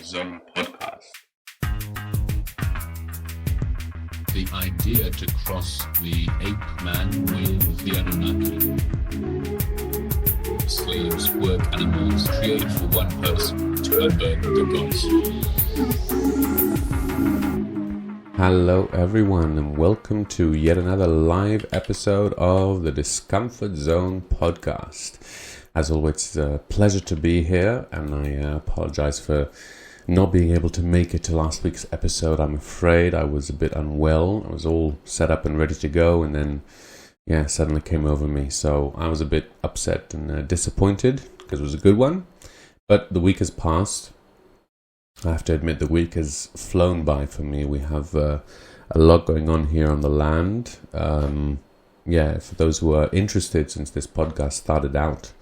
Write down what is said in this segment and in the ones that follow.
Discomfort-Zone podcast. The idea to cross the ape man with the Anunnaki. Slaves, work animals created for one person to unburden the gods. Hello everyone and welcome to yet another live episode of the Discomfort-Zone podcast. As always, it's a pleasure to be here, and I apologize for not being able to make it to last week's episode. I'm afraid I was a bit unwell. I was all set up and ready to go, and then suddenly came over me. So I was a bit upset and disappointed because it was a good one. But the week has passed. I have to admit the week has flown by for me. We have a lot going on here on the land. For those who are interested, since this podcast started out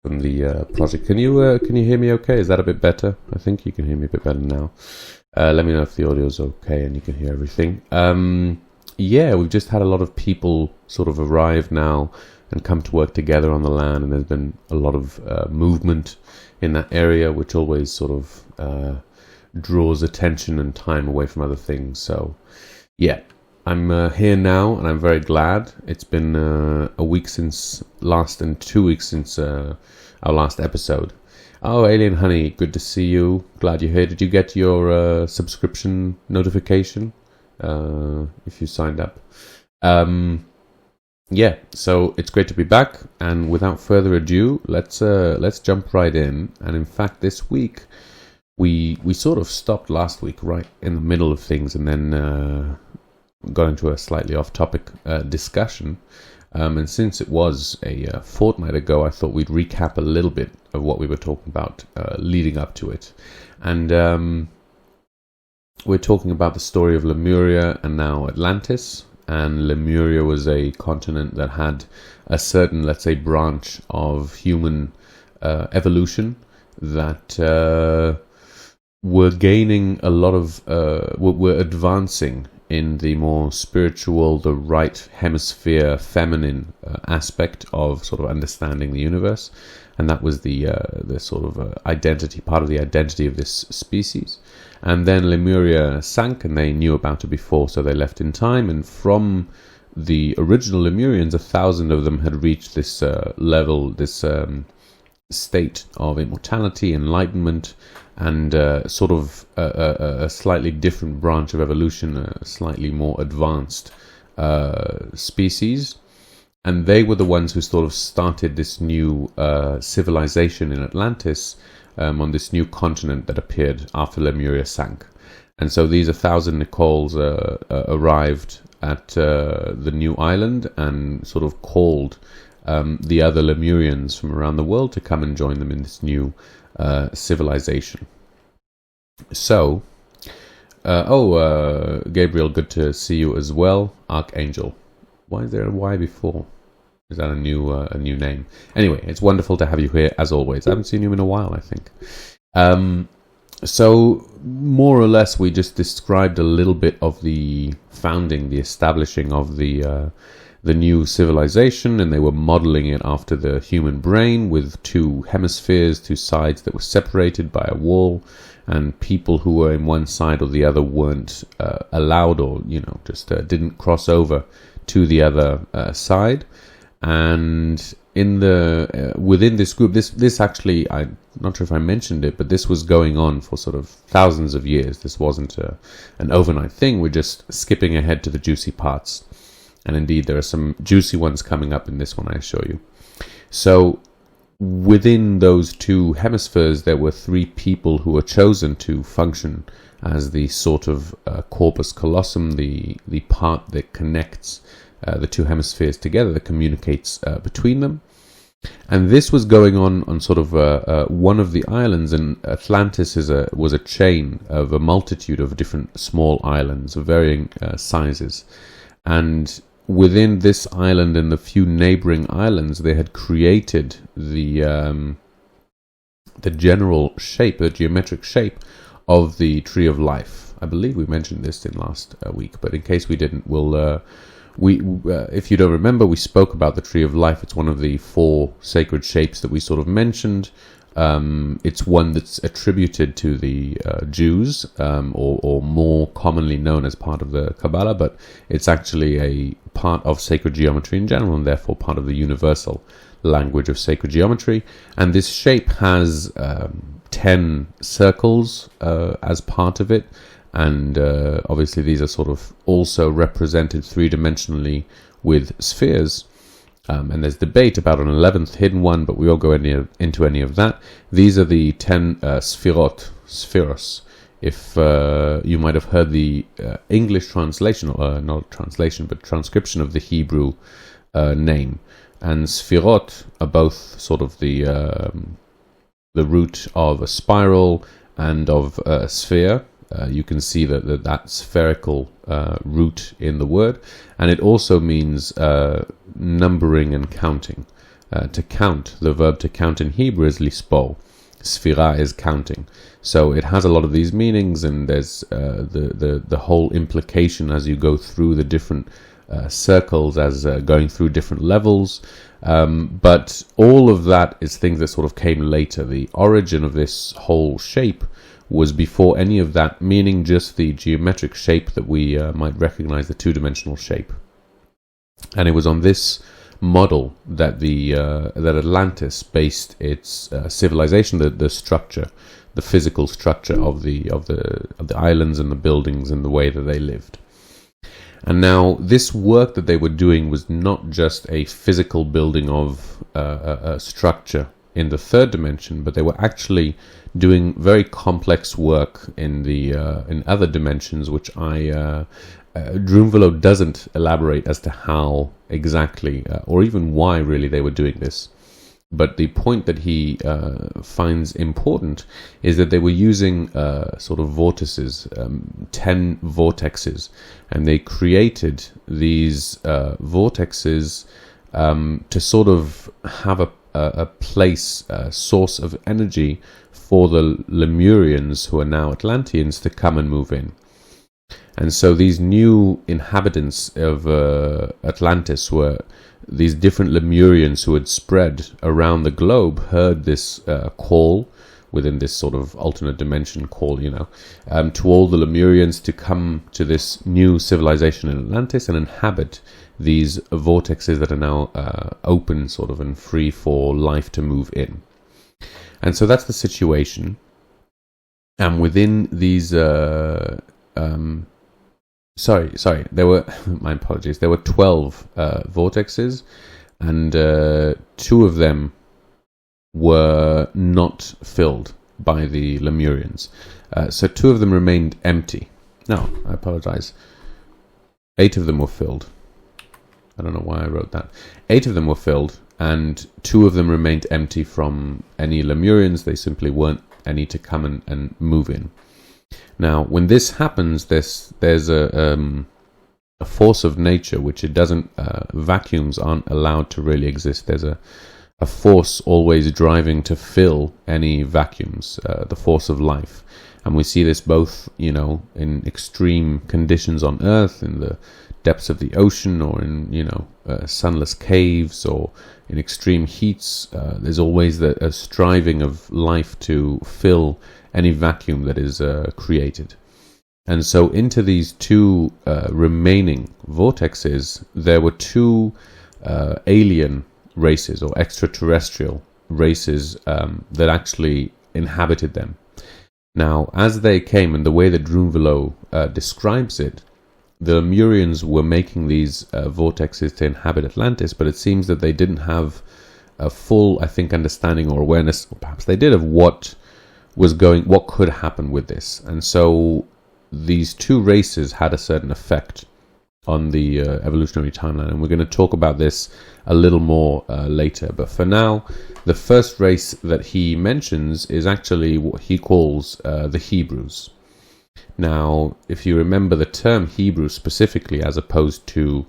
from the project, can you hear me okay? Is that a bit better? I think you can hear me a bit better now. Let me know if the audio is okay and you can hear everything. We've just had a lot of people sort of arrive now and come to work together on the land, and there's been a lot of movement in that area, which always sort of draws attention and time away from other things. So I'm here now, and I'm very glad. It's been a week since last, and 2 weeks since our last episode. Oh, Alien Honey, good to see you. Glad you're here. Did you get your subscription notification if you signed up? So it's great to be back. And without further ado, let's jump right in. And in fact, this week we sort of stopped last week right in the middle of things, and then got into a slightly off-topic discussion. And since it was a fortnight ago, I thought we'd recap a little bit of what we were talking about leading up to it. And we're talking about the story of Lemuria and now Atlantis. And Lemuria was a continent that had a certain, let's say, branch of human evolution that were gaining a lot of, were advancing in the more spiritual, the right hemisphere, feminine aspect of sort of understanding the universe. And that was the sort of identity, part of the identity of this species. And then Lemuria sank, and they knew about it before, so they left in time. And from the original Lemurians, 1,000 of them had reached this level, this state of immortality, enlightenment, and sort of a slightly different branch of evolution, a slightly more advanced species. And they were the ones who sort of started this new civilization in Atlantis, on this new continent that appeared after Lemuria sank. And so these 1,000 Nicoles arrived at the new island and sort of called the other Lemurians from around the world to come and join them in this new civilization. So, Gabriel, good to see you as well. Archangel. Why is there a Y before? Is that a new name? Anyway, it's wonderful to have you here as always. I haven't seen you in a while, I think. So more or less, we just described a little bit of the founding, the establishing of the new civilization, and they were modeling it after the human brain with two hemispheres, two sides that were separated by a wall, and people who were in one side or the other weren't allowed, or just didn't cross over to the other side. And in the within this group, this actually, I'm not sure if I mentioned it, but this was going on for sort of thousands of years. This wasn't an overnight thing. We're just skipping ahead to the juicy parts. And indeed, there are some juicy ones coming up in this one, I assure you. So within those two hemispheres, there were three people who were chosen to function as the sort of corpus callosum, the part that connects the two hemispheres together, that communicates between them. And this was going on sort of one of the islands, and Atlantis was a chain of a multitude of different small islands of varying sizes. And within this island and the few neighboring islands, they had created the general shape, the geometric shape of the Tree of Life. I believe we mentioned this in last week, but in case we didn't, we'll if you don't remember, we spoke about the Tree of Life. It's one of the four sacred shapes that we sort of mentioned It's one that's attributed to the Jews, or more commonly known as part of the Kabbalah, but it's actually a part of sacred geometry in general, and therefore part of the universal language of sacred geometry. And this shape has 10 circles as part of it, and obviously these are sort of also represented three-dimensionally with spheres. And there's debate about an 11th hidden one, but we won't go into any of that. These are the 10 spheros. If you might have heard the English translation, or not translation, but transcription of the Hebrew name. And sphirot are both sort of the root of a spiral and of a sphere. You can see that spherical root in the word, and it also means numbering and counting. To count, the verb to count in Hebrew is lispo. Sphira is counting. So it has a lot of these meanings, and there's the whole implication as you go through the different circles, as going through different levels. But all of that is things that sort of came later. The origin of this whole shape was before any of that, meaning just the geometric shape that we might recognize, the two-dimensional shape. And it was on this model that that Atlantis based its civilization, the structure, the physical structure of the islands and the buildings and the way that they lived. And now this work that they were doing was not just a physical building of a structure in the third dimension, but they were actually doing very complex work in other dimensions, which Drunvalo doesn't elaborate as to how exactly or even why really they were doing this. But the point that he finds important is that they were using sort of vortices, 10 vortexes, and they created these vortexes to sort of have a place, a source of energy for the Lemurians, who are now Atlanteans, to come and move in. And so these new inhabitants of Atlantis were these different Lemurians who had spread around the globe, heard this call within this sort of alternate dimension call, to all the Lemurians to come to this new civilization in Atlantis and inhabit these vortexes that are now open sort of and free for life to move in. And so that's the situation. And within these there were my apologies, there were 12 vortexes, and 2 of them were not filled by the Lemurians. So 2 of them remained empty. No, I apologize. 8 of them were filled. I don't know why I wrote that. 8 of them were filled, and 2 of them remained empty from any Lemurians. They simply weren't any to come and move in. Now, when this happens, there's a force of nature which it doesn't. Vacuums aren't allowed to really exist. There's a force always driving to fill any vacuums. The force of life, and we see this both, in extreme conditions on Earth, in the depths of the ocean, or in sunless caves, or in extreme heats. There's always a striving of life to fill any vacuum that is created. And so into these 2 remaining vortexes, there were 2 alien races or extraterrestrial races that actually inhabited them. Now, as they came, and the way that Drunvalo describes it, the Lemurians were making these vortexes to inhabit Atlantis, but it seems that they didn't have a full, understanding or awareness, or perhaps they did, of what could happen with this. And so these 2 races had a certain effect on the evolutionary timeline, and we're going to talk about this a little more later. But for now, the first race that he mentions is actually what he calls the Hebrews. Now, if you remember, the term Hebrew specifically, as opposed to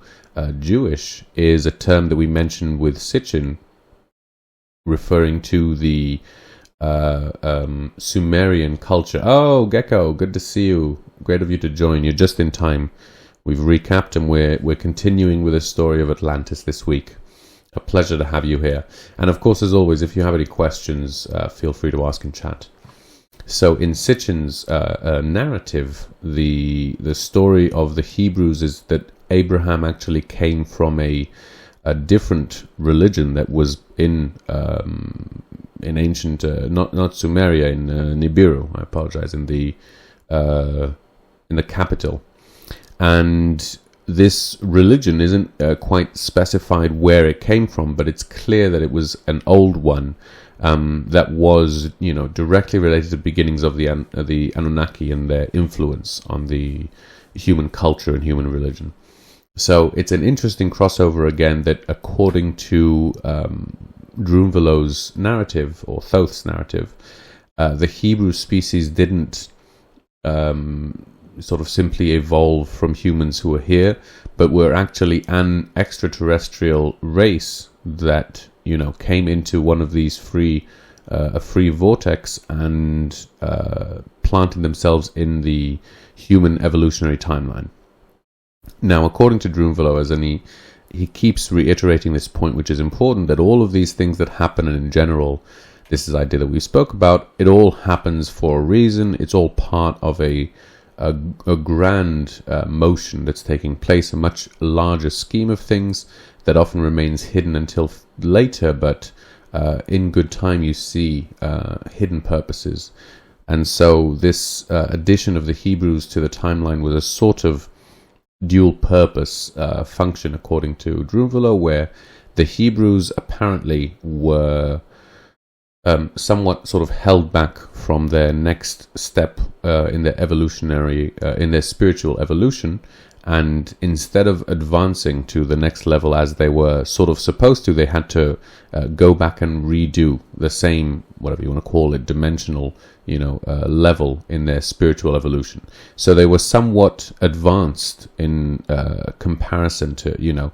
Jewish, is a term that we mentioned with Sitchin, referring to the Sumerian culture. Oh, Gecko, good to see you. Great of you to join. You're just in time. We've recapped, and we're continuing with the story of Atlantis this week. a pleasure to have you here. And of course, as always, if you have any questions, feel free to ask in chat. So in Sitchin's narrative, the story of the Hebrews is that Abraham actually came from a different religion that was in ancient, not Sumeria, in Nibiru. I apologize, in the capital, and this religion isn't quite specified where it came from, but it's clear that it was an old one that was, directly related to the beginnings of the Anunnaki and their influence on the human culture and human religion. So it's an interesting crossover again that, according to Drunvalo's narrative, or Thoth's narrative, the Hebrew species didn't sort of simply evolve from humans who are here, but were actually an extraterrestrial race that came into one of these a free vortex and planted themselves in the human evolutionary timeline. Now, according to Drunvalo, he keeps reiterating this point, which is important, that all of these things that happen, and in general, this is the idea that we spoke about, it all happens for a reason. It's all part of a grand motion that's taking place, a much larger scheme of things that often remains hidden until later, but in good time you see hidden purposes. And so this addition of the Hebrews to the timeline was a sort of dual purpose function, according to Drunvalo, where the Hebrews apparently were somewhat sort of held back from their next step in their evolutionary, in their spiritual evolution, and instead of advancing to the next level as they were sort of supposed to, they had to go back and redo the same, whatever you want to call it, dimensional, level in their spiritual evolution. So they were somewhat advanced in comparison to,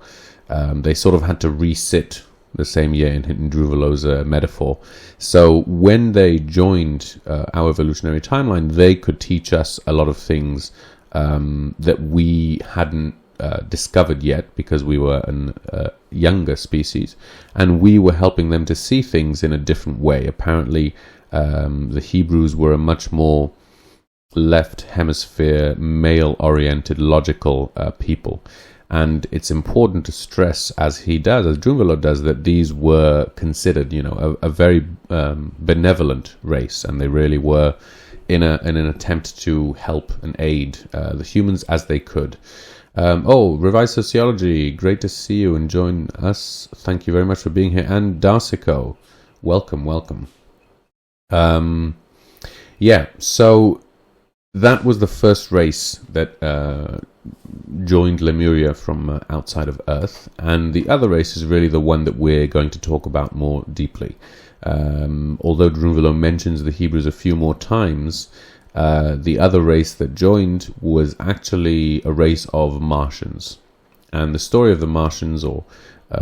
they sort of had to resit the same year in Drunvalo's metaphor. So when they joined our evolutionary timeline, they could teach us a lot of things that we hadn't discovered yet, because we were a younger species, and we were helping them to see things in a different way. Apparently, the Hebrews were a much more left hemisphere, male-oriented, logical people. And it's important to stress, as Drunvalo does, that these were considered, a very benevolent race, and they really were in an attempt to help and aid the humans as they could. Revised Sociology, great to see you and join us. Thank you very much for being here. And Darsico, welcome. So that was the first race that joined Lemuria from outside of Earth, and the other race is really the one that we're going to talk about more deeply. Although Drunvalo mentions the Hebrews a few more times, the other race that joined was actually a race of Martians. And the story of the Martians, or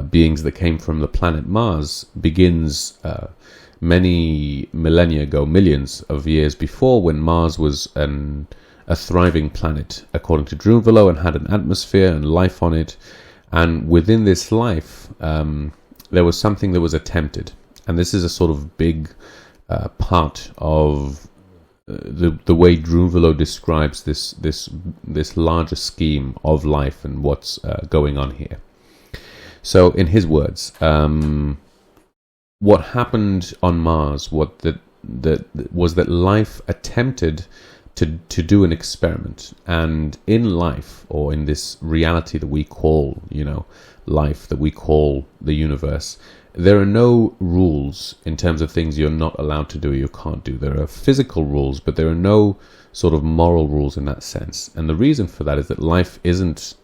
beings that came from the planet Mars, begins many millennia ago, millions of years before, when Mars was a thriving planet, according to Drunvalo, and had an atmosphere and life on it. And within this life, there was something that was attempted. And this is a sort of big part of the way Drunvalo describes this larger scheme of life and what's going on here. So, in his words, what happened on Mars, was that life attempted to do an experiment, and in life, or in this reality that we call, life, that we call the universe, there are no rules in terms of things you're not allowed to do or you can't do. There are physical rules, but there are no sort of moral rules in that sense. And the reason for that is that life isn't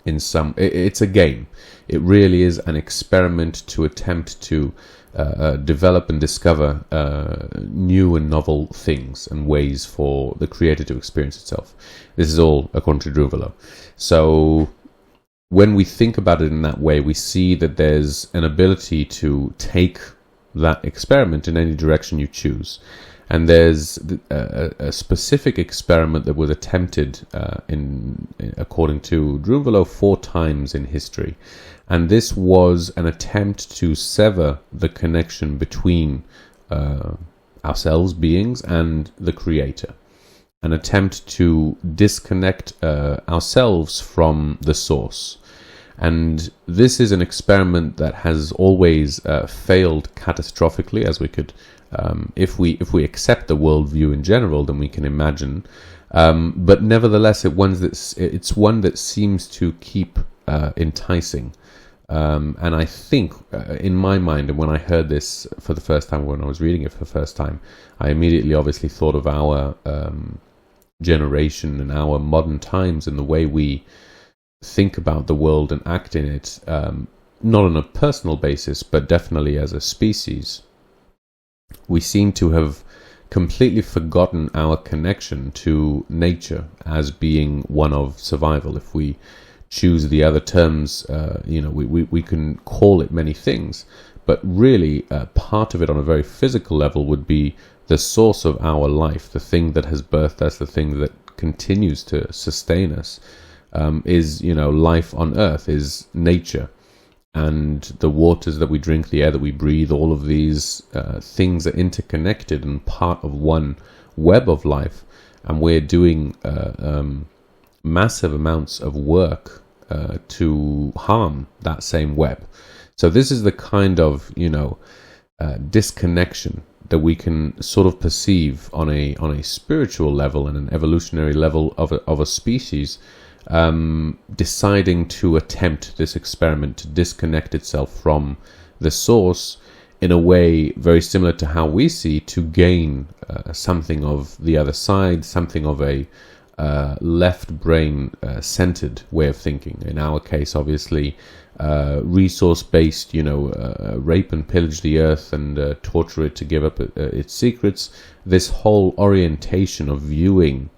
it's a game. It really is an experiment to attempt to develop and discover new and novel things and ways for the creator to experience itself. This is all according to Drunvalo. So when we think about it in that way, we see that there's an ability to take that experiment in any direction you choose. And there's a specific experiment that was attempted, according to Drunvalo, 4 times in history. And this was an attempt to sever the connection between ourselves, beings, and the Creator. An attempt to disconnect ourselves from the source. And this is an experiment that has always failed catastrophically, as we could, if we accept the worldview in general, then we can imagine. But nevertheless, it's one that seems to keep enticing. And I think, in my mind, and when I heard this for the first time, when I was reading it for the first time, I immediately obviously thought of our generation and our modern times and the way we think about the world and act in it, not on a personal basis, but definitely as a species. We seem to have completely forgotten our connection to nature as being one of survival. If we choose the other terms, we can call it many things, but really part of it on a very physical level would be the source of our life, the thing that has birthed us, the thing that continues to sustain us, is life on Earth, is nature. And the waters that we drink, the air that we breathe, all of these things are interconnected and part of one web of life. And we're doing massive amounts of work to harm that same web. So this is the kind of disconnection that we can sort of perceive on a spiritual level and an evolutionary level of a species. Deciding to attempt this experiment to disconnect itself from the source in a way very similar to how we see to gain something of the other side, something of a left brain centered way of thinking. In our case, obviously, resource based, rape and pillage the earth and torture it to give up its secrets. This whole orientation of viewing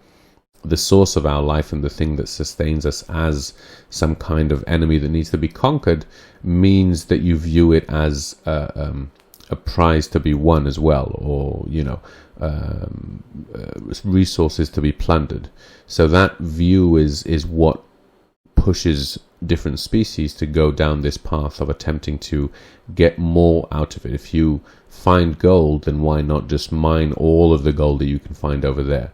the source of our life and the thing that sustains us as some kind of enemy that needs to be conquered means that you view it as a prize to be won as well, or resources to be plundered. So that view is what pushes different species to go down this path of attempting to get more out of it. If you find gold, then why not just mine all of the gold that you can find over there?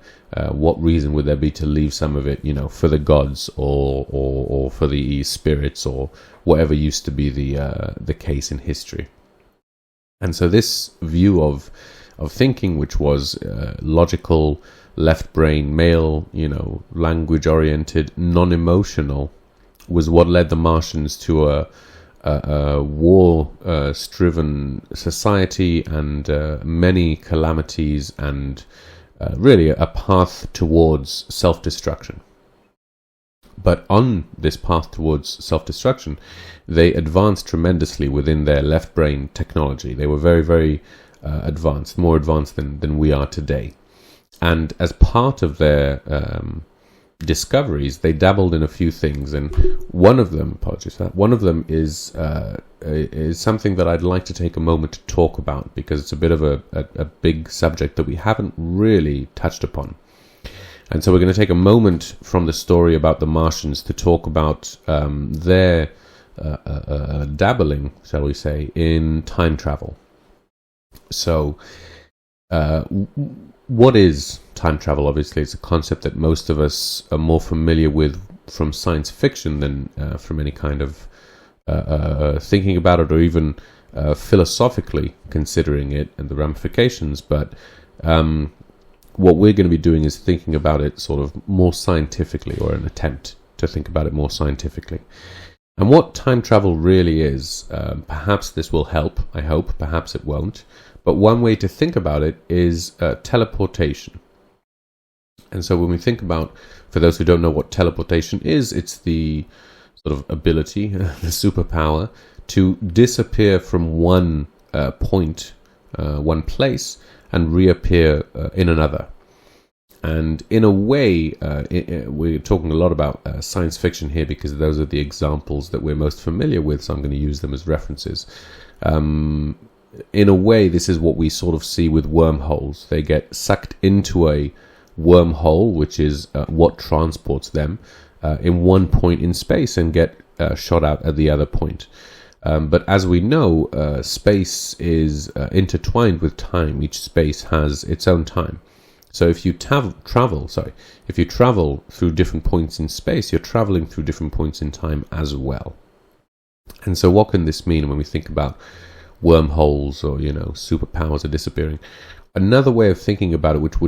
What reason would there be to leave some of it, for the gods or for the spirits or whatever used to be the case in history? And so this view of thinking, which was logical, left brain, male, language oriented, non-emotional, was what led the Martians to a war-striven society and many calamities and really a path towards self-destruction. But on this path towards self-destruction, they advanced tremendously within their left brain technology. They were very, very advanced, more advanced than we are today. And as part of their discoveries, they dabbled in a few things, and one of them, is something that I'd like to take a moment to talk about, because it's a bit of a big subject that we haven't really touched upon. And so we're going to take a moment from the story about the Martians to talk about their dabbling, shall we say, in time travel. So what is time travel? Obviously, it's a concept that most of us are more familiar with from science fiction than from any kind of thinking about it, or even philosophically considering it and the ramifications. But what we're going to be doing is thinking about it sort of more scientifically, or an attempt to think about it more scientifically. And what time travel really is, perhaps this will help, I hope, perhaps it won't. But one way to think about it is teleportation. And so when we think about, for those who don't know what teleportation is, it's the sort of ability, the superpower, to disappear from one point, one place, and reappear in another. And in a way, we're talking a lot about science fiction here, because those are the examples that we're most familiar with, so I'm going to use them as references. in a way, this is what we sort of see with wormholes. They get sucked into a wormhole, which is what transports them in one point in space and get shot out at the other point. But as we know, space is intertwined with time. Each space has its own time. So if you travel through different points in space, you're traveling through different points in time as well. And so what can this mean when we think about wormholes or, superpowers are disappearing? Another way of thinking about it, which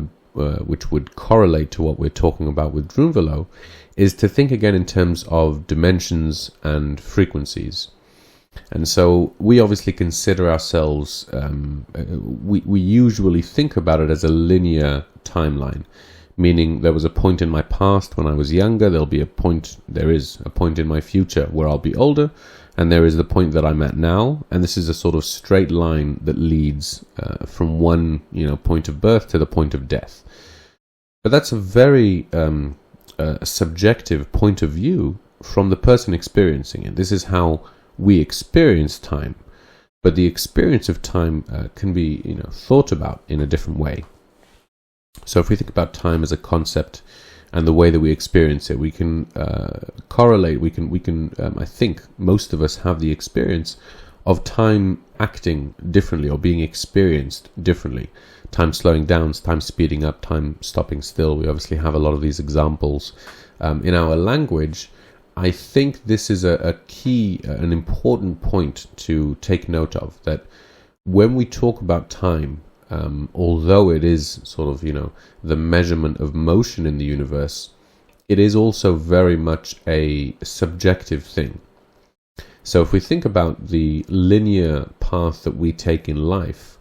would correlate to what we're talking about with Drunvalo, is to think again in terms of dimensions and frequencies. And so we obviously consider ourselves, we usually think about it as a linear timeline, meaning there was a point in my past when I was younger, there is a point in my future where I'll be older, and there is the point that I'm at now, and this is a sort of straight line that leads from one point of birth to the point of death. But that's a very subjective point of view from the person experiencing it. This is how we experience time, but the experience of time can be thought about in a different way. So if we think about time as a concept and the way that we experience it, we can correlate. We can. I think most of us have the experience of time acting differently or being experienced differently. Time slowing down, time speeding up, time stopping still. We obviously have a lot of these examples in our language. I think this is a key, an important point to take note of, that when we talk about time, although it is sort of, the measurement of motion in the universe, it is also very much a subjective thing. So if we think about the linear path that we take in life,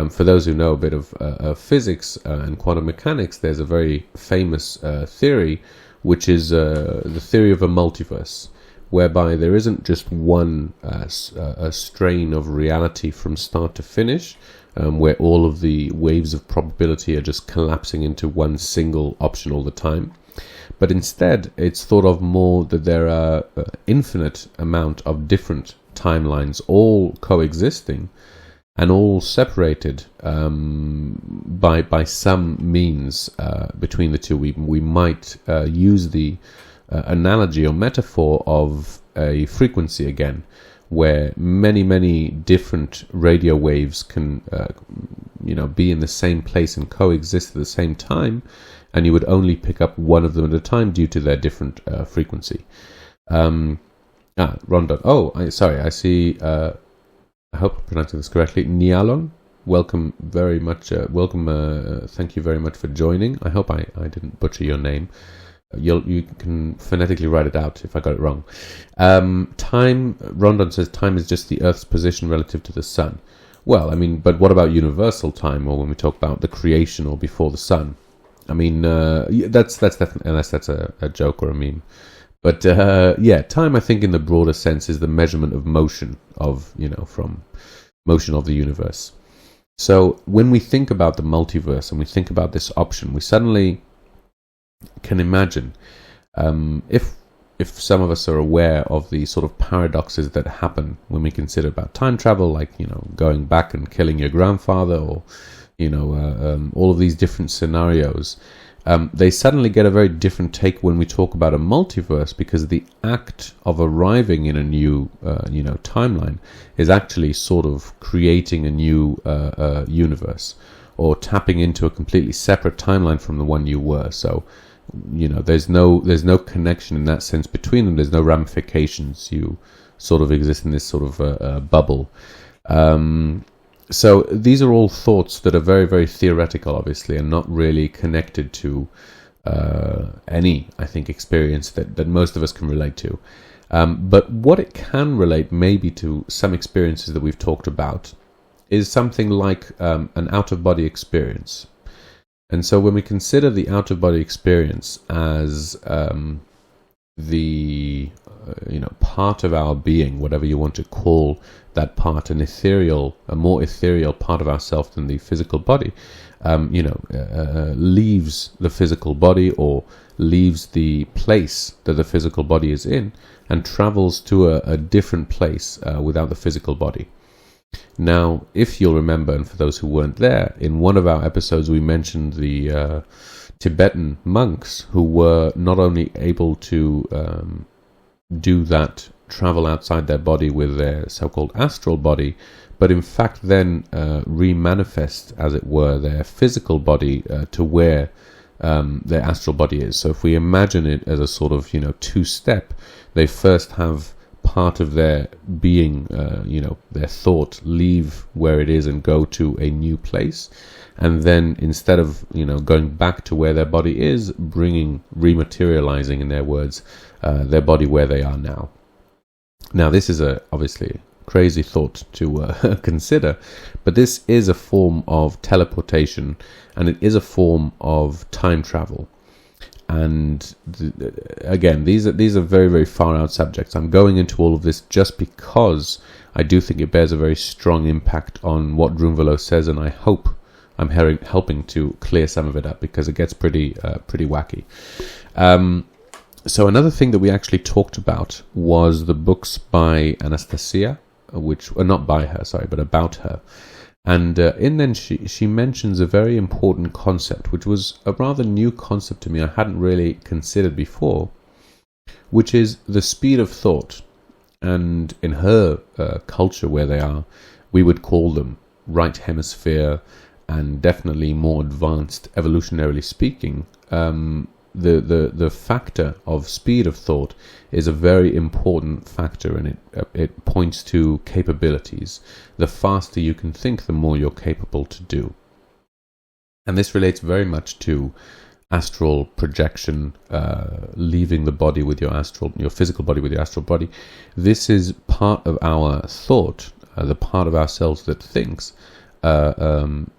for those who know a bit of physics and quantum mechanics, there's a very famous theory, which is the theory of a multiverse, whereby there isn't just one a strain of reality from start to finish, where all of the waves of probability are just collapsing into one single option all the time. But instead, it's thought of more that there are infinite amount of different timelines, all coexisting and all separated by some means between the two. We might use the analogy or metaphor of a frequency again, where many different radio waves can be in the same place and coexist at the same time, and you would only pick up one of them at a time due to their different frequency. Rondon. I see. I hope I'm pronouncing this correctly. Nialon, welcome very much. Thank you very much for joining. I hope I didn't butcher your name. You can phonetically write it out if I got it wrong. Time, Rondon says, time is just the Earth's position relative to the sun. Well, but what about universal time, or when we talk about the creation or before the sun? That's definitely, unless that's a joke or a meme. But time, I think, in the broader sense, is the measurement of motion from motion of the universe. So when we think about the multiverse and we think about this option, we suddenly can imagine if some of us are aware of the sort of paradoxes that happen when we consider about time travel, like going back and killing your grandfather, or all of these different scenarios. They suddenly get a very different take when we talk about a multiverse, because the act of arriving in a new, timeline is actually sort of creating a new universe, or tapping into a completely separate timeline from the one you were. So, there's no connection in that sense between them. There's no ramifications. You sort of exist in this sort of bubble. So these are all thoughts that are very, very theoretical, obviously, and not really connected to any, I think, experience that most of us can relate to. But what it can relate maybe to some experiences that we've talked about is something like an out-of-body experience. And so when we consider the out-of-body experience as the part of our being, whatever you want to call that part, a more ethereal part of ourself than the physical body, leaves the physical body, or leaves the place that the physical body is in, and travels to a different place without the physical body. Now, if you'll remember, and for those who weren't there, in one of our episodes we mentioned the Tibetan monks who were not only able to do that, travel outside their body with their so-called astral body, but in fact then re-manifest, as it were, their physical body to where their astral body is. So if we imagine it as a sort of, two-step, they first have part of their being, their thought, leave where it is and go to a new place. And then instead of, going back to where their body is, rematerializing, in their words, their body where they are now. Now, this is obviously crazy thought to consider, but this is a form of teleportation, and it is a form of time travel. And again, these are very, very far out subjects. I'm going into all of this just because I do think it bears a very strong impact on what Drunvalo says, and I hope I'm helping to clear some of it up, because it gets pretty wacky. So another thing that we actually talked about was the books by Anastasia, which not by her, sorry, but about her. And in them she mentions a very important concept, which was a rather new concept to me. I hadn't really considered before, which is the speed of thought. And in her culture where they are, we would call them right hemisphere, and definitely more advanced, evolutionarily speaking. The factor of speed of thought is a very important factor, and it points to capabilities. The faster you can think, the more you're capable to do. And this relates very much to astral projection, leaving the body with your physical body with your astral body. This is part of our thought, the part of ourselves that thinks,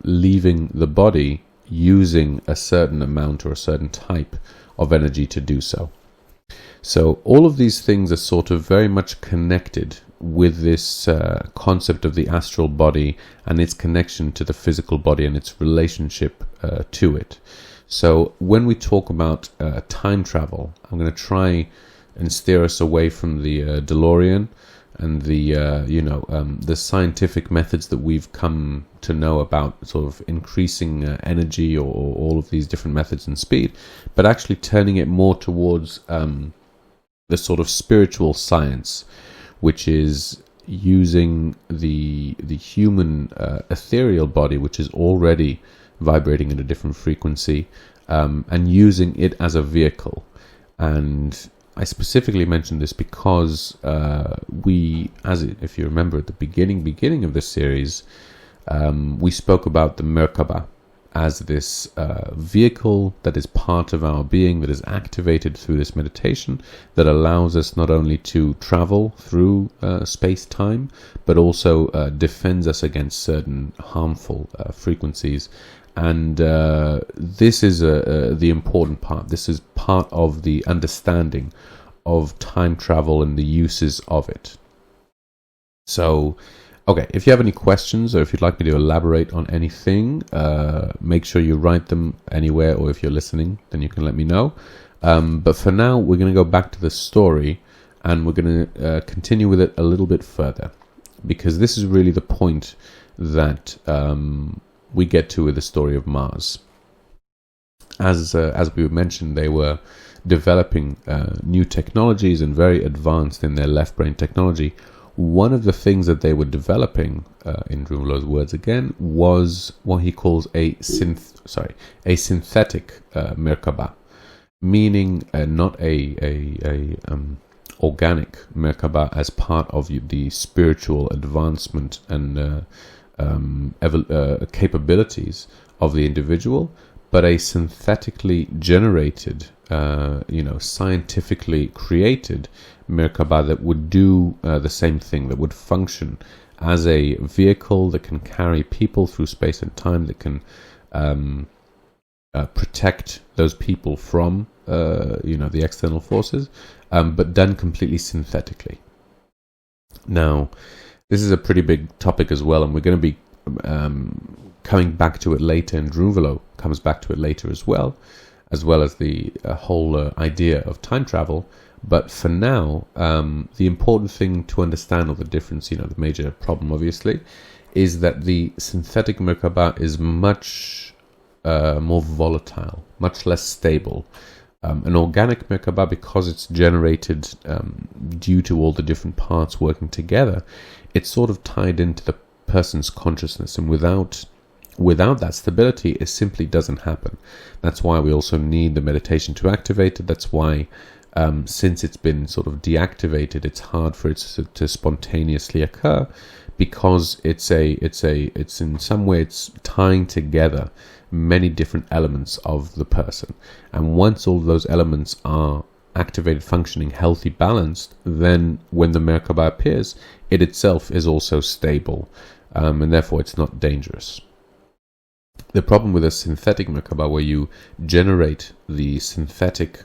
leaving the body, using a certain amount or a certain type of energy to do so. So all of these things are sort of very much connected with this concept of the astral body and its connection to the physical body and its relationship to it. So when we talk about time travel, I'm going to try and steer us away from the DeLorean and the scientific methods that we've come to know about, sort of increasing energy or all of these different methods and speed, but actually turning it more towards the sort of spiritual science, which is using the human ethereal body, which is already vibrating at a different frequency, and using it as a vehicle. And I specifically mentioned this because if you remember at the beginning of this series, we spoke about the Merkaba as this vehicle that is part of our being, that is activated through this meditation, that allows us not only to travel through space-time, but also defends us against certain harmful frequencies. And this is the important part. This is part of the understanding of time travel and the uses of it. So, okay, if you have any questions or if you'd like me to elaborate on anything, make sure you write them anywhere, or if you're listening, then you can let me know. But for now, we're going to go back to the story, and we're going to continue with it a little bit further, because this is really the point that we get to with the story of Mars. As we mentioned, they were developing new technologies and very advanced in their left brain technology. One of the things that they were developing, in Drunvalo's words again, was what he calls a synthetic Merkaba, meaning not a organic Merkaba as part of the spiritual advancement and capabilities of the individual, but a synthetically generated, scientifically created Merkaba that would do the same thing, that would function as a vehicle that can carry people through space and time, that can protect those people from the external forces, but done completely synthetically. Now, this is a pretty big topic as well, and we're going to be coming back to it later, and Drunvalo comes back to it later as well. as well as the whole idea of time travel. But for now, the important thing to understand, or the difference, the major problem obviously, is that the synthetic Merkaba is much more volatile, much less stable. An organic Merkaba, because it's generated due to all the different parts working together, it's sort of tied into the person's consciousness, and without that stability, it simply doesn't happen. That's why we also need the meditation to activate it. That's why since it's been sort of deactivated, it's hard for it to spontaneously occur, because it's in some way it's tying together many different elements of the person. And once all those elements are activated, functioning, healthy, balanced, then when the Merkaba appears, it itself is also stable, and therefore it's not dangerous. The problem with a synthetic Merkaba, where you generate the synthetic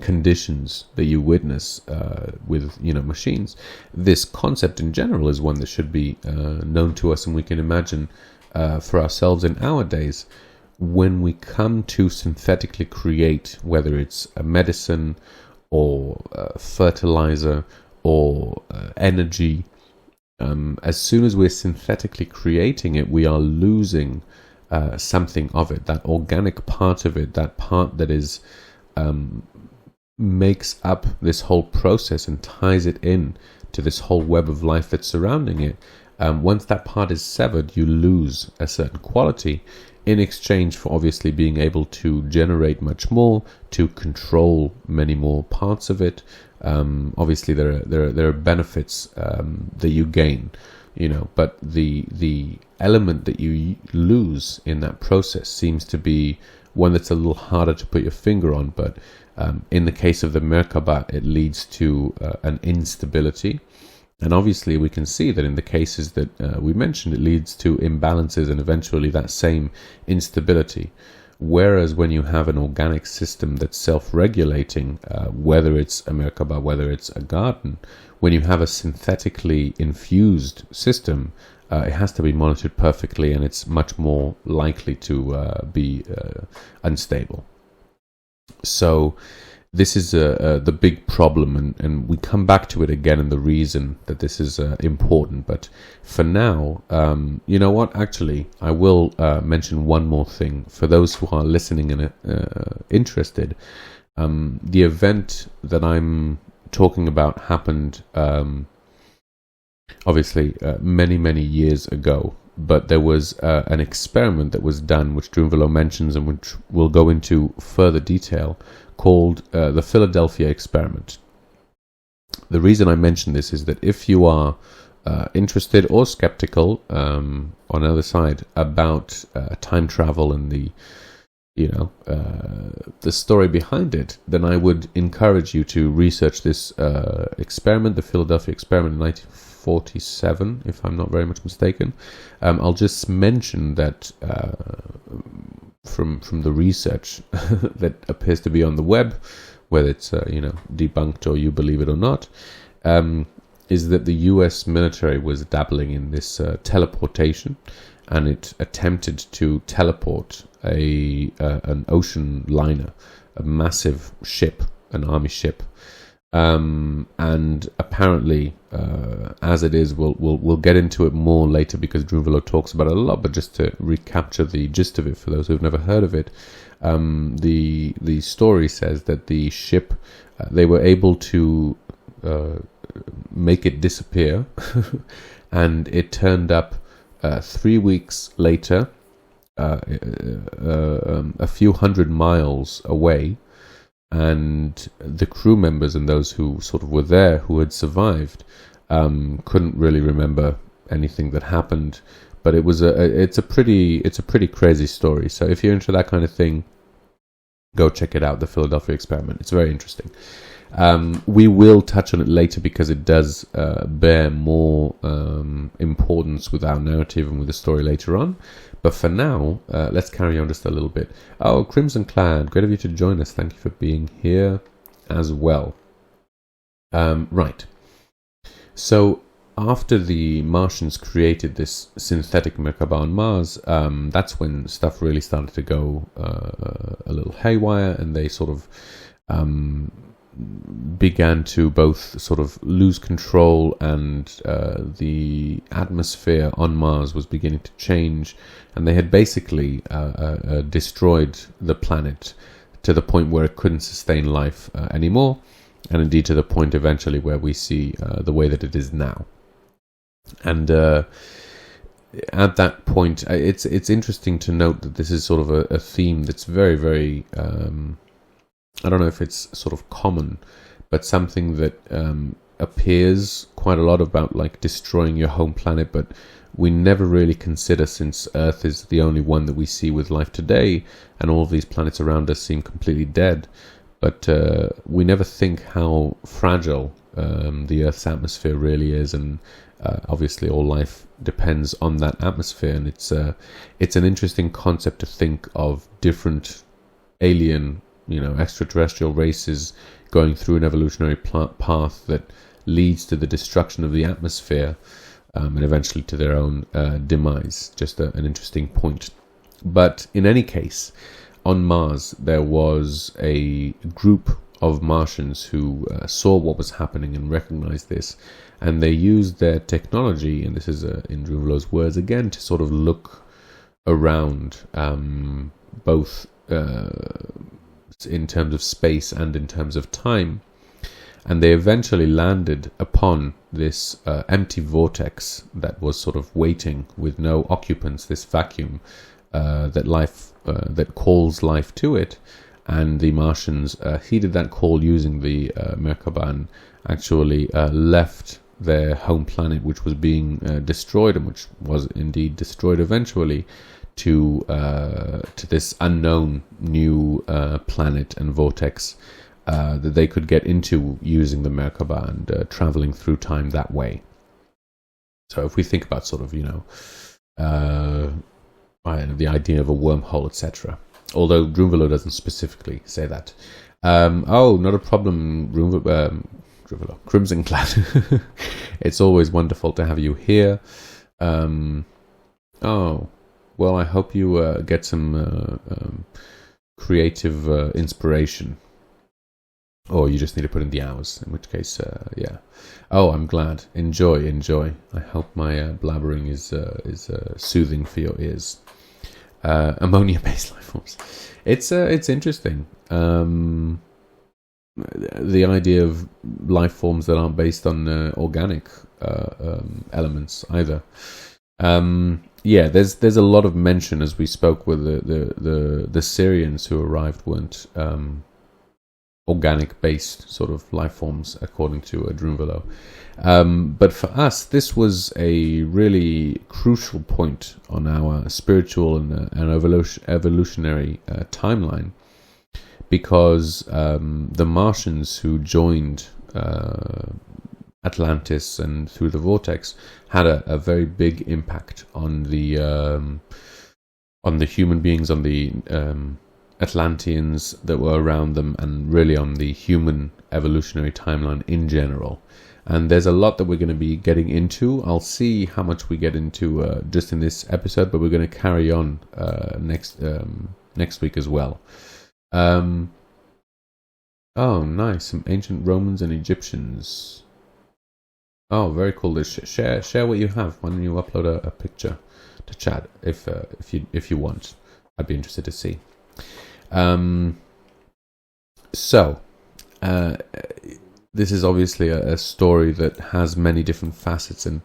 conditions that you witness with machines, this concept in general is one that should be known to us, and we can imagine for ourselves in our days. When we come to synthetically create, whether it's a medicine or fertilizer or energy, as soon as we're synthetically creating it, we are losing something of it, that organic part of it, that part that is makes up this whole process and ties it in to this whole web of life that's surrounding it. Once that part is severed, you lose a certain quality, in exchange for obviously being able to generate much more, to control many more parts of it. Obviously there are benefits that you gain, but the element that you lose in that process seems to be one that's a little harder to put your finger on. But in the case of the Merkaba, it leads to an instability. And obviously we can see that in the cases that we mentioned, it leads to imbalances and eventually that same instability. Whereas when you have an organic system that's self-regulating, whether it's a Merkaba, whether it's a garden, when you have a synthetically infused system, it has to be monitored perfectly, and it's much more likely to be unstable. So this is the big problem, and we come back to it again, and the reason that this is important. But for now, you know what? Actually, I will mention one more thing for those who are listening and interested. The event that I'm talking about happened, obviously, many years ago. But there was an experiment that was done, which Drunvalo mentions and which we'll go into further detail, called the Philadelphia experiment. The reason I mention this is that if you are interested or skeptical, on the other side, about time travel and the story behind it, then I would encourage you to research this experiment, the Philadelphia experiment in 1947, if I'm not very much mistaken. I'll just mention that from the research that appears to be on the web, whether it's debunked or you believe it or not, is that the US military was dabbling in this teleportation, and it attempted to teleport an ocean liner, a massive ship, an army ship. And apparently, as it is, we'll get into it more later because Drunvalo talks about it a lot. But just to recapture the gist of it for those who've never heard of it, the story says that the ship, they were able to make it disappear, and it turned up 3 weeks later, a few hundred miles away. And the crew members and those who sort of were there, who had survived, couldn't really remember anything that happened. But it's a pretty crazy story. So if you're into that kind of thing, go check it out. The Philadelphia experiment. It's very interesting. We will touch on it later because it does bear more importance with our narrative and with the story later on. But for now, let's carry on just a little bit. Oh, Crimson Clad, great of you to join us. Thank you for being here as well. Right. So after the Martians created this synthetic Merkaba on Mars, that's when stuff really started to go a little haywire, and they sort of began to both sort of lose control, and the atmosphere on Mars was beginning to change, and they had basically destroyed the planet to the point where it couldn't sustain life anymore, and indeed to the point eventually where we see the way that it is now. And at that point, it's interesting to note that this is sort of a theme that's very, very, I don't know if it's sort of common, but something that appears quite a lot about like destroying your home planet, but we never really consider, since Earth is the only one that we see with life today, and all of these planets around us seem completely dead, but we never think how fragile the Earth's atmosphere really is, and obviously all life depends on that atmosphere, and it's an interesting concept to think of different alien, extraterrestrial races going through an evolutionary path that leads to the destruction of the atmosphere, and eventually to their own demise. Just an interesting point. But in any case, on Mars there was a group of Martians who saw what was happening and recognized this, and they used their technology, and this is in Drunvalo's words again, to sort of look around, both in terms of space and in terms of time, and they eventually landed upon this empty vortex that was sort of waiting with no occupants, this vacuum that calls life to it. And the Martians heeded that call using the Merkaba, and actually left their home planet, which was being destroyed, and which was indeed destroyed eventually, to this unknown new planet and vortex that they could get into using the Merkaba and traveling through time that way. So if we think about sort of, the idea of a wormhole, etc., although Drunvalo doesn't specifically say that. Not a problem, Drunvalo, Crimson Clad. It's always wonderful to have you here. Well, I hope you get some creative inspiration. Or you just need to put in the hours, in which case, yeah. Oh, I'm glad. Enjoy. I hope my blabbering is soothing for your ears. Ammonia-based life forms. It's interesting. The idea of life forms that aren't based on organic elements either. There's a lot of mention, as we spoke with the Syrians who arrived weren't organic-based sort of life forms, according to Drunvalo. But for us, this was a really crucial point on our spiritual and evolutionary timeline, because the Martians who joined Atlantis and through the vortex had a very big impact on the human beings, on the Atlanteans that were around them, and really on the human evolutionary timeline in general. And there's a lot that we're going to be getting into. I'll see how much we get into just in this episode, but we're going to carry on next week as well. Oh, nice. Some ancient Romans and Egyptians. Oh, very cool. Share what you have. Why don't you upload a picture to chat if you want? I'd be interested to see. This is obviously a story that has many different facets, and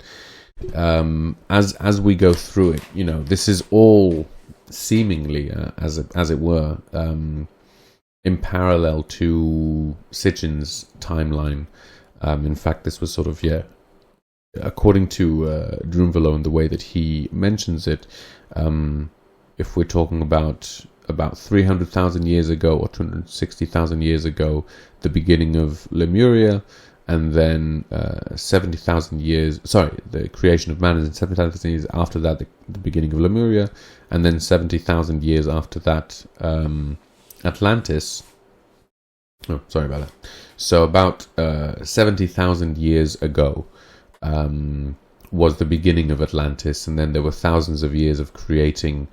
as we go through it, this is all seemingly, as it were, in parallel to Sitchin's timeline. In fact, this was sort of, according to Drunvalo and the way that he mentions it, if we're talking about 300,000 years ago or 260,000 years ago, the beginning of Lemuria, and then 70,000 years, the creation of man, and 70,000 years after that, the beginning of Lemuria, and then 70,000 years after that, Atlantis. Oh, sorry about that. So about 70,000 years ago, was the beginning of Atlantis, and then there were thousands of years of creating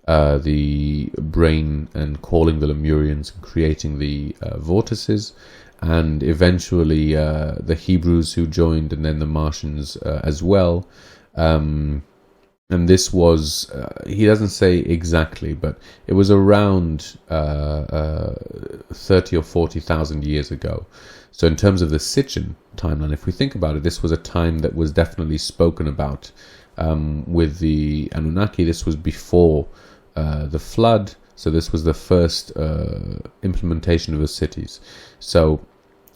the brain and calling the Lemurians and creating the vortices, and eventually the Hebrews who joined, and then the Martians as well. And this was, he doesn't say exactly, but it was around 30 or 40,000 years ago. So in terms of the Sitchin timeline, if we think about it, this was a time that was definitely spoken about with the Anunnaki. This was before the flood, so this was the first implementation of the cities. So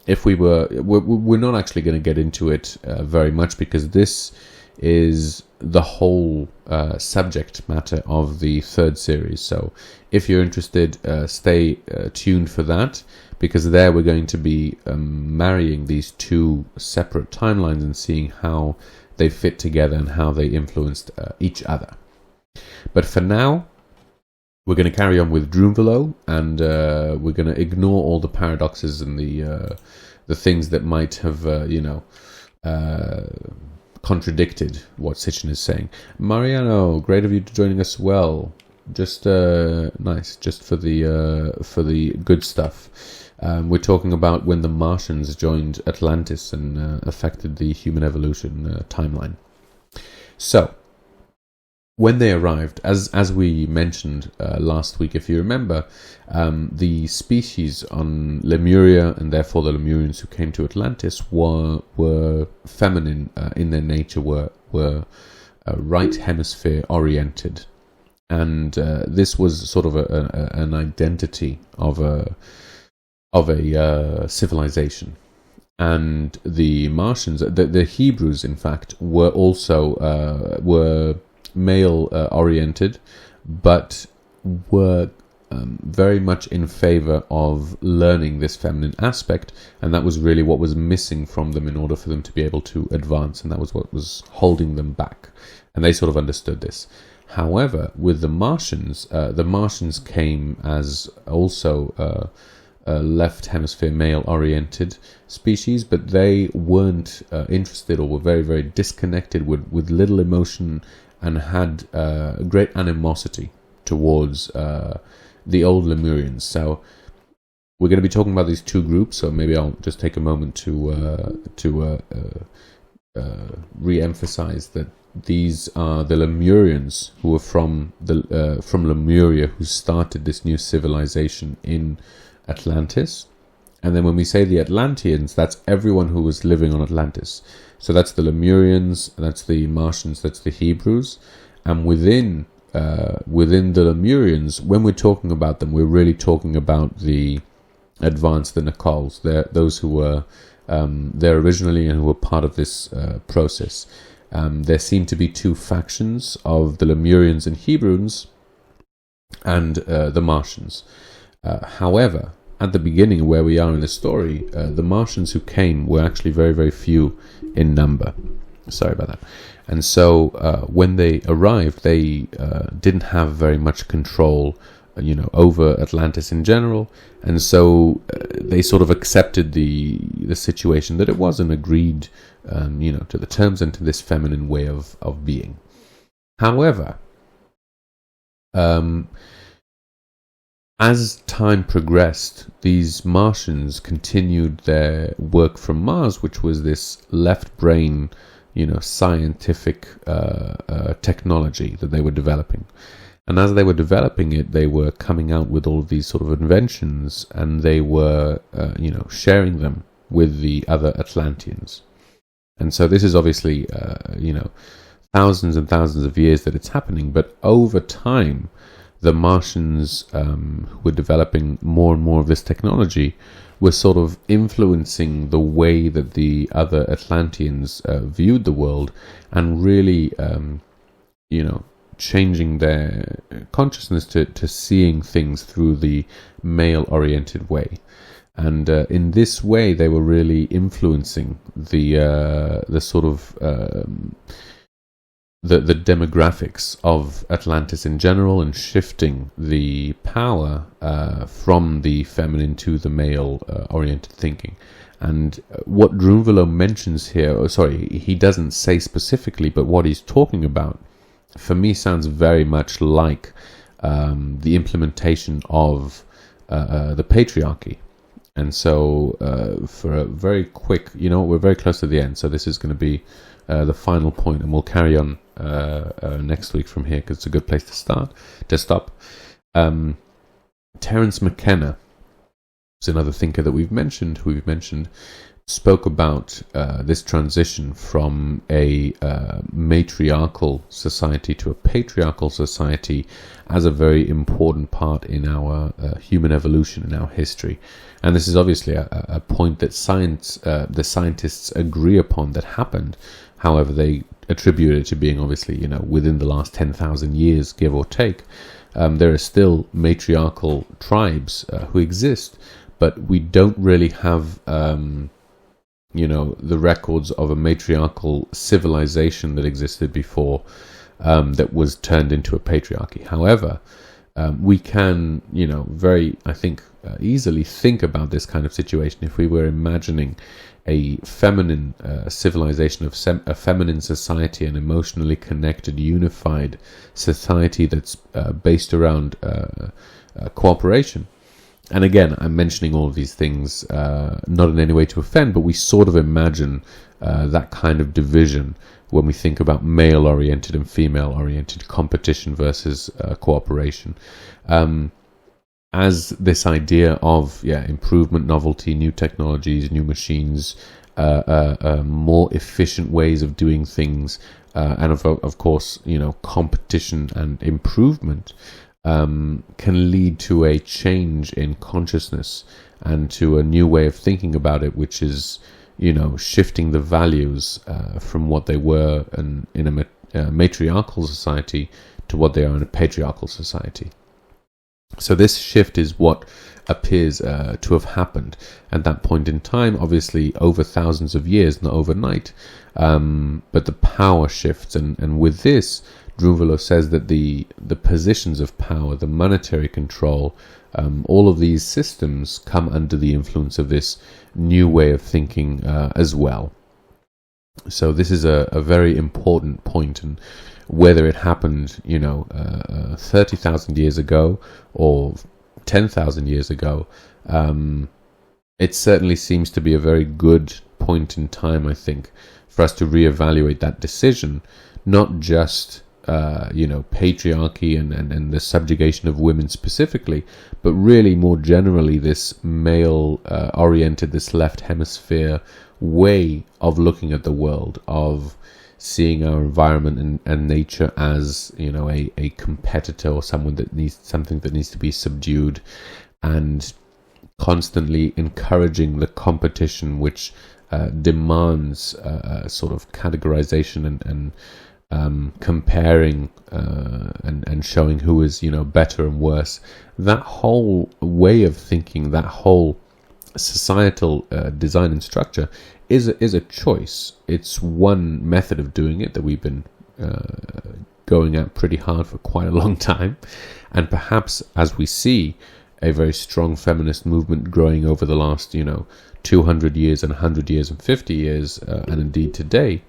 if we're not actually going to get into it very much, because this is the whole subject matter of the third series. So if you're interested, stay tuned for that, because there we're going to be marrying these two separate timelines and seeing how they fit together and how they influenced each other. But for now, we're going to carry on with Drunvalo, and we're going to ignore all the paradoxes and the things that might have contradicted what Sitchin is saying. Mariano, great of you joining us. Well, just nice, just for the good stuff. We're talking about when the Martians joined Atlantis and affected the human evolution timeline. So, when they arrived, as we mentioned last week, if you remember, the species on Lemuria, and therefore the Lemurians who came to Atlantis, were feminine in their nature, were right hemisphere oriented, and this was sort of an identity of a civilization. And the Martians, the Hebrews, in fact, were also were male oriented, but were very much in favor of learning this feminine aspect, and that was really what was missing from them in order for them to be able to advance, and that was what was holding them back, and they sort of understood this. However, with the Martians came as also a left hemisphere male oriented species, but they weren't interested, or were very, very disconnected with little emotion, and had great animosity towards the old Lemurians. So we're going to be talking about these two groups, so maybe I'll just take a moment to re-emphasize that these are the Lemurians who were from Lemuria, who started this new civilization in Atlantis. And then when we say the Atlanteans, that's everyone who was living on Atlantis. So that's the Lemurians, that's the Martians, that's the Hebrews. And within the Lemurians, when we're talking about them, we're really talking about the advanced, the Nacals. They're those who were there originally and who were part of this process. There seem to be two factions of the Lemurians and Hebrews and the Martians. However, at the beginning, where we are in the story, the Martians who came were actually very, very few in number. Sorry about that. And so when they arrived, they didn't have very much control, over Atlantis in general. And so they sort of accepted the situation, that it wasn't agreed, to the terms and to this feminine way of being. However, as time progressed, these Martians continued their work from Mars, which was this left brain, scientific technology that they were developing. And as they were developing it, they were coming out with all of these sort of inventions, and they were, sharing them with the other Atlanteans. And so this is obviously, thousands and thousands of years that it's happening, but over time, the Martians who were developing more and more of this technology were sort of influencing the way that the other Atlanteans viewed the world, and really, changing their consciousness to seeing things through the male-oriented way. And in this way, they were really influencing the sort of the demographics of Atlantis in general, and shifting the power from the feminine to the male oriented thinking. And what Drunvalo mentions here, he doesn't say specifically, but what he's talking about, for me, sounds very much like the implementation of the patriarchy. And so for a very quick, we're very close to the end, so this is going to be the final point, and we'll carry on next week from here, because it's a good place to stop. Terence McKenna is another thinker that we've mentioned, spoke about this transition from a matriarchal society to a patriarchal society as a very important part in our human evolution, in our history. And this is obviously a point that the scientists agree upon that happened. However, they attribute it to being obviously, within the last 10,000 years, give or take. There are still matriarchal tribes who exist, but we don't really have the records of a matriarchal civilization that existed before, that was turned into a patriarchy. However, we can, very, I think, easily think about this kind of situation if we were imagining a feminine civilization, of a feminine society, an emotionally connected, unified society that's based around cooperation. And again, I'm mentioning all of these things not in any way to offend, but we sort of imagine that kind of division when we think about male-oriented and female-oriented competition versus cooperation. As this idea of improvement, novelty, new technologies, new machines, more efficient ways of doing things, and of course, competition and improvement can lead to a change in consciousness and to a new way of thinking about it, which is, shifting the values from what they were in a matriarchal society to what they are in a patriarchal society. So this shift is what appears to have happened at that point in time, obviously over thousands of years, not overnight, but the power shifts, and with this, Drunvalo says that the positions of power, the monetary control, all of these systems come under the influence of this new way of thinking as well. So this is a very important point, and whether it happened, 30,000 years ago or 10,000 years ago, it certainly seems to be a very good point in time, I think, for us to reevaluate that decision, not just patriarchy and the subjugation of women specifically, but really more generally this male oriented, this left hemisphere way of looking at the world, of seeing our environment and nature as a competitor, or something that needs to be subdued, and constantly encouraging the competition which demands sort of categorization and comparing and showing who is better and worse. That whole way of thinking, that whole societal design and structure is a choice. It's one method of doing it that we've been going at pretty hard for quite a long time, and perhaps as we see a very strong feminist movement growing over the last 200 years and 100 years and 50 years, and indeed today,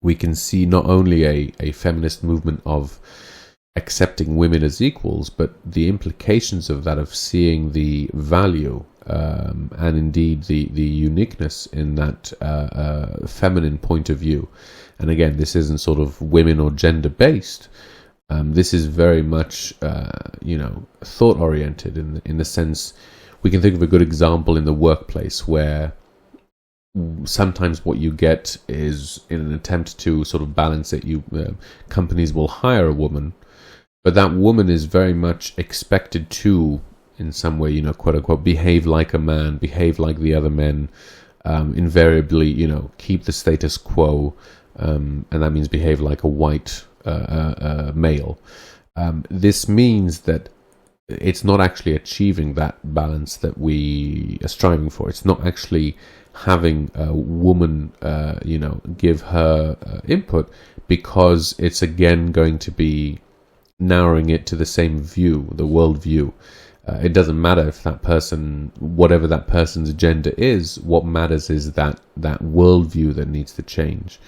we can see not only a feminist movement of accepting women as equals, but the implications of that, of seeing the value and indeed the uniqueness in that feminine point of view. And again, this isn't sort of women or gender based. This is very much thought oriented in the sense, we can think of a good example in the workplace where sometimes what you get is, in an attempt to sort of balance it, companies will hire a woman, but that woman is very much expected to, in some way, quote unquote, behave like a man, behave like the other men, invariably, keep the status quo, and that means behave like a white male. This means that it's not actually achieving that balance that we are striving for. It's not actually having a woman, give her input, because it's again going to be narrowing it to the same view, the world view. It doesn't matter if that person, whatever that person's agenda is, what matters is that worldview that needs to change.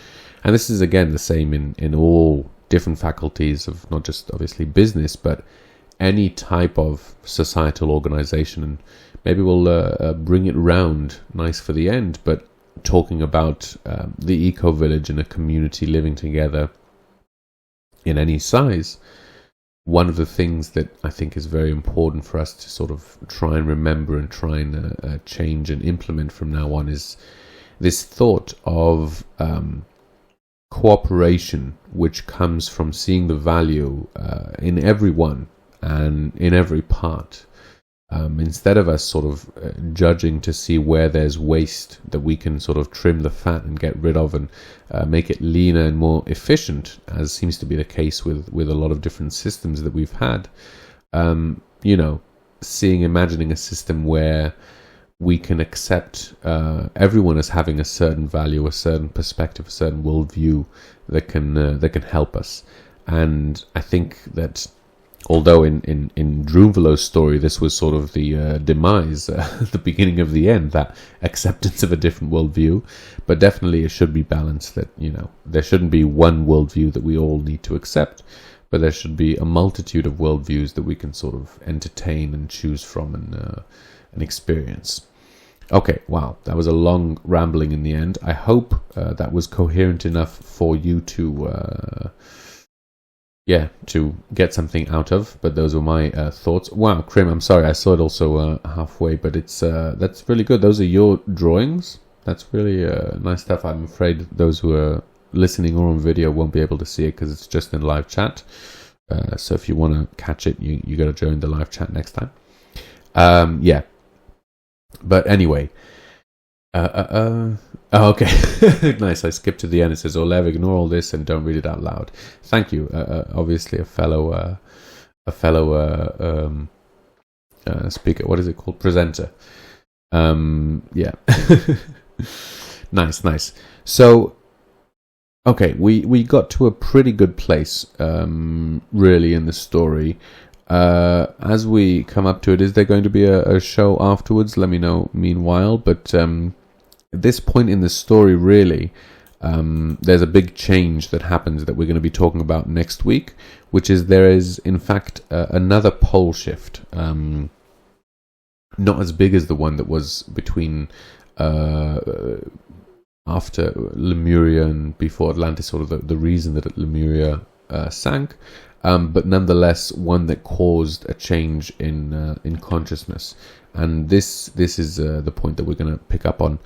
And this is again the same in all different faculties of not just obviously business, but any type of societal organization. And maybe we'll bring it round nice for the end, but talking about the eco-village and a community living together in any size, one of the things that I think is very important for us to sort of try and remember and try and change and implement from now on is this thought of cooperation, which comes from seeing the value in everyone and in every part. Instead of us sort of judging to see where there's waste that we can sort of trim the fat and get rid of and make it leaner and more efficient, as seems to be the case with a lot of different systems that we've had, imagining a system where we can accept everyone as having a certain value, a certain perspective, a certain worldview that can help us. And I think that although in Drunvalo's story this was sort of the demise, the beginning of the end, that acceptance of a different worldview, but definitely it should be balanced, that there shouldn't be one worldview that we all need to accept, but there should be a multitude of worldviews that we can sort of entertain and choose from and experience. Okay, wow, that was a long rambling in the end. I hope that was coherent enough for you to get something out of. But those were my thoughts. Wow, Krim, I'm sorry, I saw it also halfway, but it's that's really good. Those are your drawings. That's really nice stuff. I'm afraid those who are listening or on video won't be able to see it because it's just in live chat. So if you want to catch it, you got to join the live chat next time. But anyway, okay, nice. I skipped to the end. It says, "Olev, ignore all this and don't read it out loud." Thank you. Obviously, a fellow speaker. What is it called? Presenter. Yeah. Nice. So, okay, we got to a pretty good place, really, in the story. As we come up to it, is there going to be a show afterwards? Let me know meanwhile. But at this point in the story, really, there's a big change that happens that we're going to be talking about next week, which is there is, in fact, another pole shift. Not as big as the one that was between after Lemuria and before Atlantis, sort of the reason that Lemuria sank. But nonetheless, one that caused a change in consciousness, and this is the point that we're going to pick up on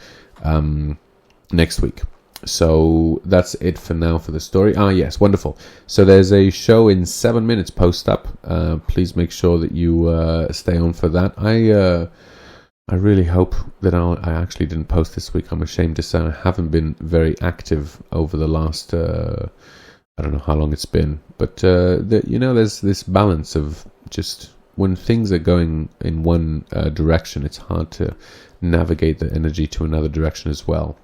next week. So that's it for now for the story. Yes, wonderful. So there's a show in 7 minutes post up. Please make sure that you stay on for that. I really hope that I actually didn't post this week. I'm ashamed to say I haven't been very active over the last. I don't know how long it's been, but there's this balance of just when things are going in one direction, it's hard to navigate the energy to another direction as well.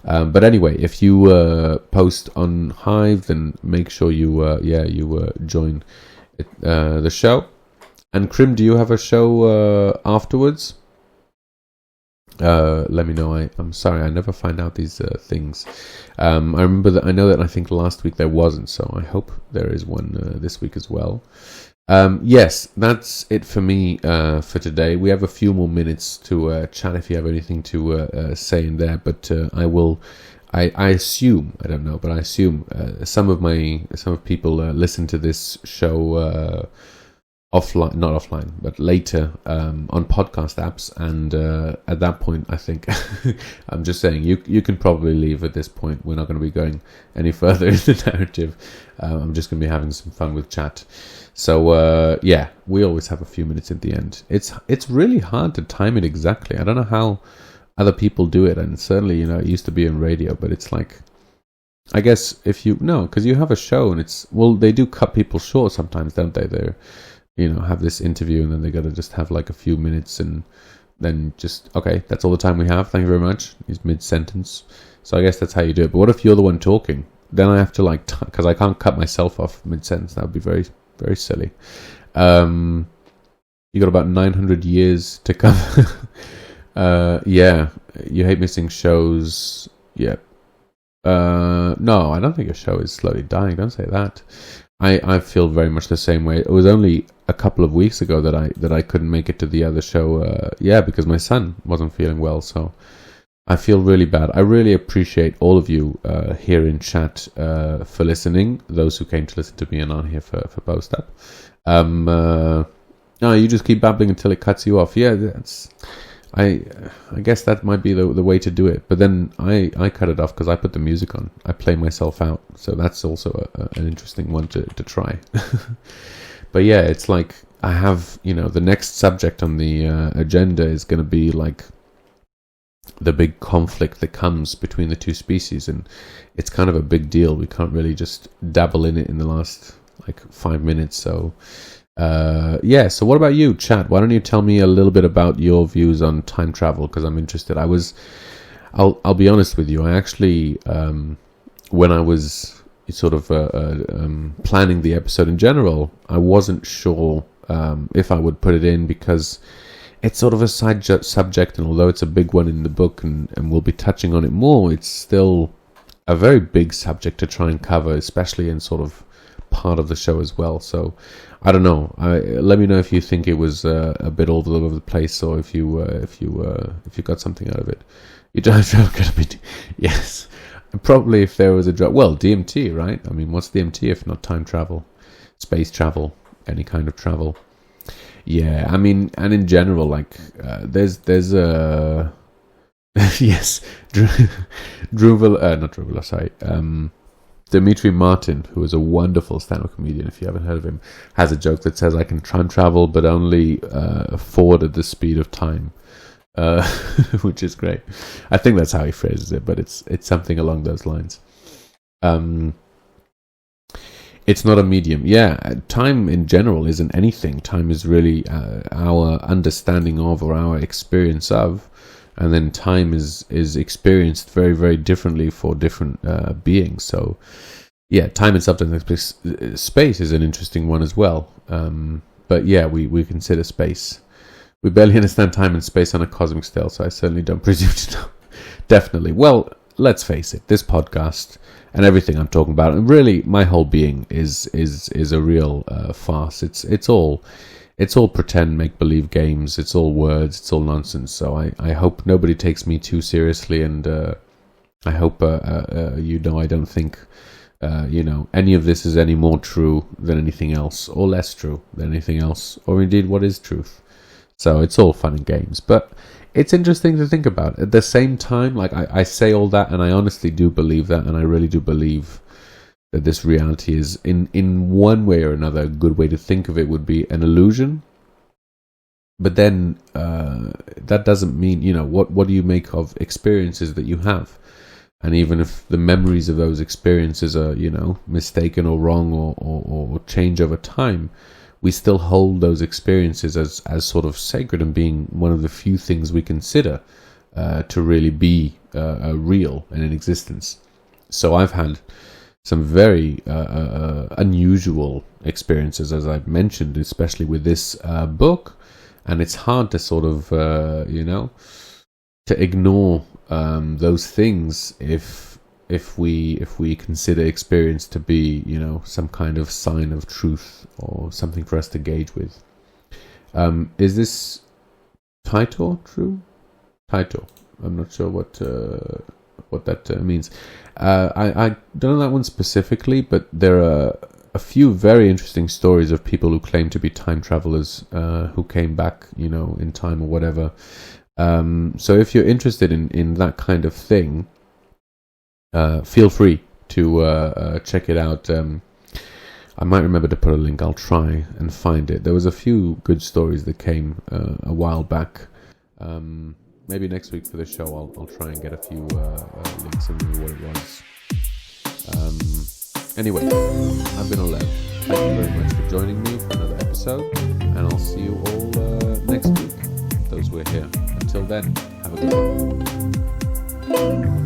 But anyway, if you post on Hive, then make sure you join the show. And Krim, do you have a show afterwards? Let me know. I'm sorry, I never find out these things. I know that I think last week there wasn't, so I hope there is one this week as well. Yes, that's it for me for today. We have a few more minutes to chat if you have anything to say in there, but I assume, I don't know, but I assume some of people listen to this show offline, not offline, but later on podcast apps, and at that point, I think I'm just saying you can probably leave at this point. We're not going to be going any further in the narrative. I'm just going to be having some fun with chat. So we always have a few minutes at the end. It's really hard to time it exactly. I don't know how other people do it, and certainly it used to be in radio, but it's like, I guess because you have a show and they do cut people short sometimes, don't they? have this interview and then they got to just have like a few minutes and then just, okay, that's all the time we have. Thank you very much. He's mid-sentence. So I guess that's how you do it. But what if you're the one talking? Then I have to because I can't cut myself off mid-sentence. That would be very, very silly. You got about 900 years to cover. Yeah, you hate missing shows. Yeah. No, I don't think a show is slowly dying. Don't say that. I feel very much the same way. It was only a couple of weeks ago that I couldn't make it to the other show. Because my son wasn't feeling well. So I feel really bad. I really appreciate all of you here in chat for listening. Those who came to listen to me and on here for post up. No, you just keep babbling until it cuts you off. Yeah, I guess that might be the way to do it. But then I cut it off because I put the music on. I play myself out. So that's also an interesting one to try. But yeah, it's like I have, the next subject on the agenda is going to be like the big conflict that comes between the two species. And it's kind of a big deal. We can't really just dabble in it in the last 5 minutes. So so what about you, chat? Why don't you tell me a little bit about your views on time travel, because I'm interested. I'll be honest with you, I actually when I was sort of planning the episode in general, I wasn't sure if I would put it in, because it's sort of a side subject, and although it's a big one in the book and we'll be touching on it more, it's still a very big subject to try and cover, especially in sort of part of the show as well. So I don't know. Let me know if you think it was a bit all over the place, or if you got something out of it. You don't have yes, probably if there was a drug. Well, DMT, right? I mean, what's DMT if not time travel, space travel, any kind of travel? Yeah, I mean, and in general, there's a yes, Drunvalo, not Drunvalo, sorry. Dimitri Martin, who is a wonderful stand-up comedian, if you haven't heard of him, has a joke that says, I can time travel, but only forward at the speed of time, which is great. I think that's how he phrases it, but it's something along those lines. It's not a medium. Yeah, time in general isn't anything. Time is really our understanding of, or our experience of. And then time is experienced very, very differently for different beings. So, yeah, time and substance. Space is an interesting one as well. But yeah, we consider space. We barely understand time and space on a cosmic scale, so I certainly don't presume to know. Definitely. Well, let's face it. This podcast and everything I'm talking about, and really my whole being is a real farce. It's all pretend, make-believe games. It's all words. It's all nonsense. So I hope nobody takes me too seriously, and I hope I don't think any of this is any more true than anything else, or less true than anything else, or indeed what is truth. So it's all fun and games, but it's interesting to think about. At the same time, I say all that, and I honestly do believe that, and I really do believe that this reality is, in one way or another, a good way to think of it would be an illusion. But then that doesn't mean, what do you make of experiences that you have? And even if the memories of those experiences are, mistaken or wrong or change over time, we still hold those experiences as sort of sacred and being one of the few things we consider to really be real and in existence. So I've had some very unusual experiences, as I've mentioned, especially with this book, and it's hard to sort of, to ignore those things if we consider experience to be, some kind of sign of truth or something for us to gauge with. Is this title true? Title. I'm not sure what that means. I don't know that one specifically, but there are a few very interesting stories of people who claim to be time travelers who came back, in time or whatever. So if you're interested in that kind of thing, feel free to check it out. I might remember to put a link. I'll try and find it. There was a few good stories that came a while back. Maybe next week for the show, I'll try and get a few links and remember what it was. Anyway, I've been Olev. Thank you very much for joining me for another episode. then, have a good one.